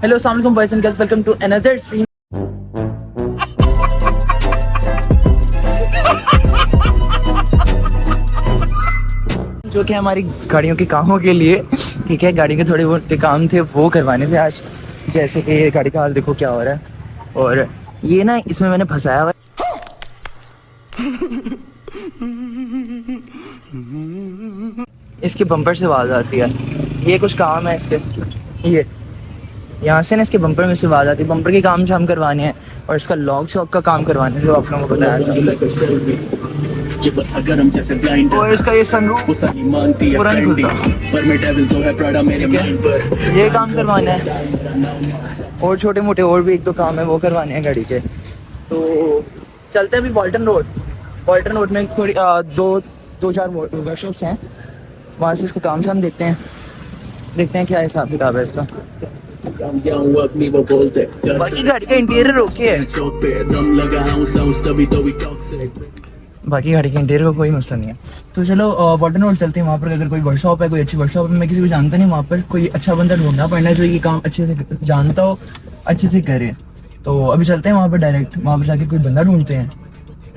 Hello अस्सलाम वालेकुम boys and girls, welcome to another stream. जो कि हमारी गाड़ियों के कामों के लिए, ठीक है, गाड़ी के थोड़े बहुत काम थे वो करवाने थे आज। जैसे कि ये गाड़ी का हाल देखो क्या हो रहा है, और ये ना इसमें मैंने फंसाया हुआ है। इसके बम्पर से आवाज़ आती है, ये कुछ काम है इसके, ये यहाँ से ना इसके बम्पर में से आवाज़ आती है। बम्पर के काम शाम करवाने हैं और इसका लॉक शॉक का काम करवाने जो आप लोगों को बताया था। और इसका ये सनरूफ पूरा नहीं खुलता, ये काम करवाना है। और छोटे मोटे और भी एक दो काम है वो करवाने हैं गाड़ी के। तो चलते हैं अभी बॉल्टन रोड। बॉल्टन रोड में थोड़ी दो चार वर्कशॉप्स हैं, वहाँ से इसका काम शाम देखते हैं क्या हिसाब किताब है इसका। बाकी गाड़ी का इंटीरियर ओके है, बाकी गाड़ी के इंटीरियर का कोई मसला नहीं है। तो चलो बॉल्टन रोड चलते हैं। वहाँ पर अगर कोई वर्कशॉप है, कोई अच्छी वर्कशॉप है, मैं किसी को जानता नहीं, वहाँ पर कोई अच्छा बंदा ढूंढना पड़ना है जो ये काम अच्छे से जानता हो, अच्छे से करे। तो अभी चलते हैं वहाँ पर डायरेक्ट, वहाँ पर जाके कोई बंदा ढूंढते हैं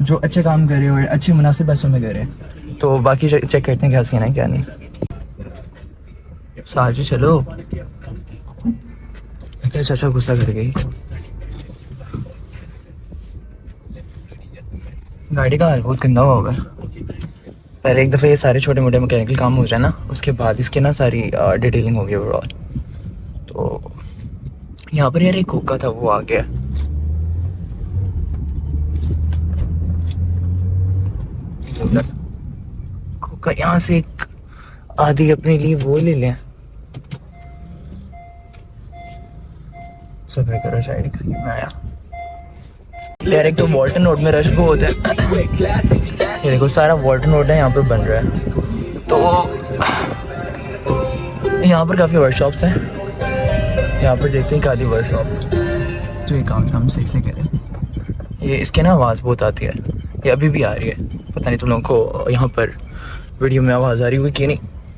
जो अच्छे काम करे और अच्छे मुनासिब पैसों में करे। तो बाकी चेक करते हैं क्या सीन है क्या नहीं। साजू चलो, क्या चाचा गुस्सा कर गई। गाड़ी का हाल बहुत गंदा होगा। पहले एक दफ़ा ये सारे छोटे मोटे मैकेनिकल काम हो जाए ना, उसके बाद इसके ना सारी डिटेलिंग होगी ओवरऑल। तो यहाँ पर यार एक हुक्का था वो आ गया। हुक्का यहाँ से एक आधी अपने लिए वो ले लें। सब करो साइड में आया यार। एक तो वॉल्टन रोड में रश बहुत है। ये देखो सारा वॉल्टन रोड है यहाँ पे बन रहा है। तो यहाँ पर काफ़ी वर्कशॉप्स हैं, यहाँ पर देखते हैं आधी वर्कशॉप जो ये काम सही से करें। ये इसके ना आवाज़ बहुत आती है, ये अभी भी आ रही है, पता नहीं तुम लोगों को यहाँ पर वीडियो में आवाज़ आ रही होगी कि नहीं।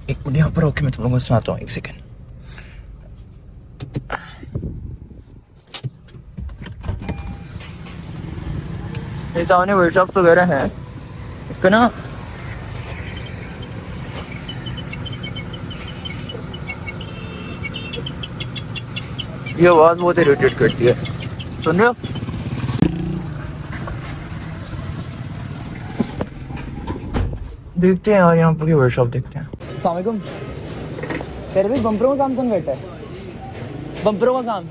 एक मिनट यहाँ पर होके मैं तुम लोगों को सुनाता हूँ, एक सेकेंड। ये सामने वर्कशॉप्स वगैरह हैं। इसका ना ये आवाज़ बहुत इरिटेट करती है, सुन रहे हो? देखते हैं यार यहाँ पर वर्कशॉप देखते हैं। अस्सलाम वालेकुम। तेरे भी बम्परों का काम कौन बैठा है? बम्परों का काम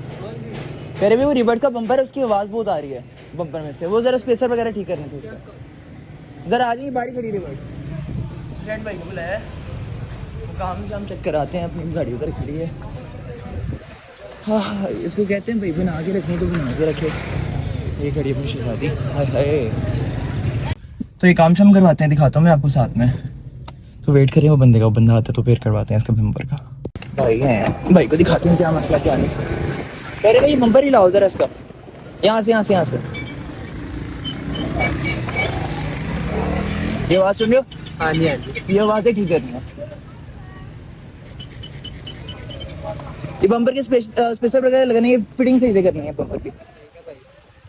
तेरे भी वो रिवर्स का बम्पर है, उसकी आवाज़ बहुत आ रही है बम्पर में से। वो ज़रा स्पेसर वगैरह ठीक करने थे उसका। ज़रा आ जाइए, बारी खड़ी रिवर्स। फ्रेंड भाई को बुलाया है, वो काम से हम चेक कराते हैं। अपनी गाड़ी उधर खड़ी है। हाँ, इसको कहते हैं भाई बना के रखनी तो बना के रखे। ये खड़ी अपनी शहजादी। हाय हाय। तो ये काम शाम करवाते हैं, दिखाता हूँ मैं आपको साथ में। तो वेट करिए वो बंदे का, वो बंदा आता है तो फिर करवाते हैं इसका बम्पर का। भाई हैं, भाई को दिखाते हैं क्या मसला क्या नहीं। कह रहे ये बम्पर ही लाओ जरा इसका, यहाँ से ये आवाज़ सुन रहे हो? हाँ जी हाँ जी, ये आवाज़ें ठीक करनी है। ये बम्पर के स्पेशल वगैरह लगाने की फिटिंग सही से करनी है बम्पर की।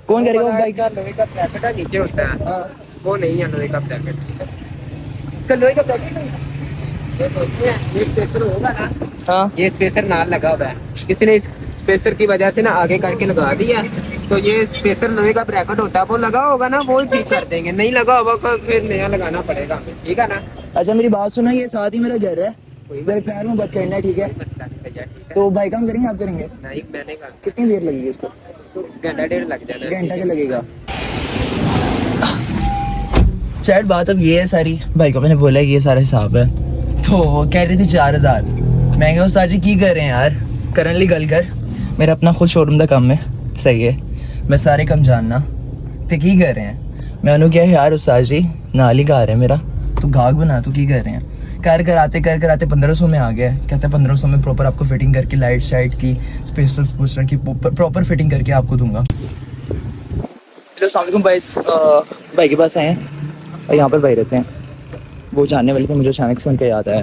कौन करेगा? बाइक का लोहे का ब्रैकेट है, नीचे होता है। हाँ, वो नहीं है लोहे का ब्रैकेट। इसका लोहे का ब्रैकेट नहीं, ये स्पेशल होगा ना। हाँ, ये स्पेशल ना लगा हुआ है, किसी ने स्पेसर की वजह से ना आगे करके लगा दिया। तो ये स्पेसर लोहे का ब्रैकेट होता है, वो लगा होगा ना, वो ठीक कर देंगे। नहीं लगा होगा तो फिर नया लगाना पड़ेगा हमें, ठीक है ना? अच्छा मेरी बात सुनो, ये साथ ही मेरा घर है, मेरे पैर में बच करना है, ठीक है? तो भाई काम करेंगे, आप करेंगे? नहीं, मैंने कहा। कितनी देर लगेगी इसको? घंटा डेढ़ लग जाएगा। घंटा के लगेगा। शायद बात अब ये है सारी, भाई को मैंने बोला ये सारा हिसाब है, तो कह रही थी 4000। मैं कहा साजी की कर रहे हैं यार, करन ली गल कर, मेरा अपना खुद शोरूम का काम है, सही है, मैं सारे काम जानना तो की कर रहे हैं। मैं उन्होंने क्या यार उस्ताद जी नाल ही गा रहे हैं मेरा, तो गाग बना तो की कर रहे हैं। कर कराते 1500 में आ गया। कहते हैं 1500 में प्रॉपर आपको फिटिंग करके लाइट शाइट की स्पेशल की प्रॉपर फिटिंग करके आपको दूंगा। हेलो अस्सलाम वालेकुम भाई के पास आए हैं और यहाँ पर भाई रहते हैं। वो जानने वाले थे, मुझे अचानक से उनका याद आया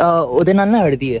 ਉਹਦੇ ਨਾਲ ਨਾ ਹੜਦੀ ਹੈ،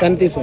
3500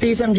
30 mg.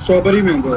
Strawberry mango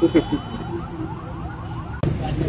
250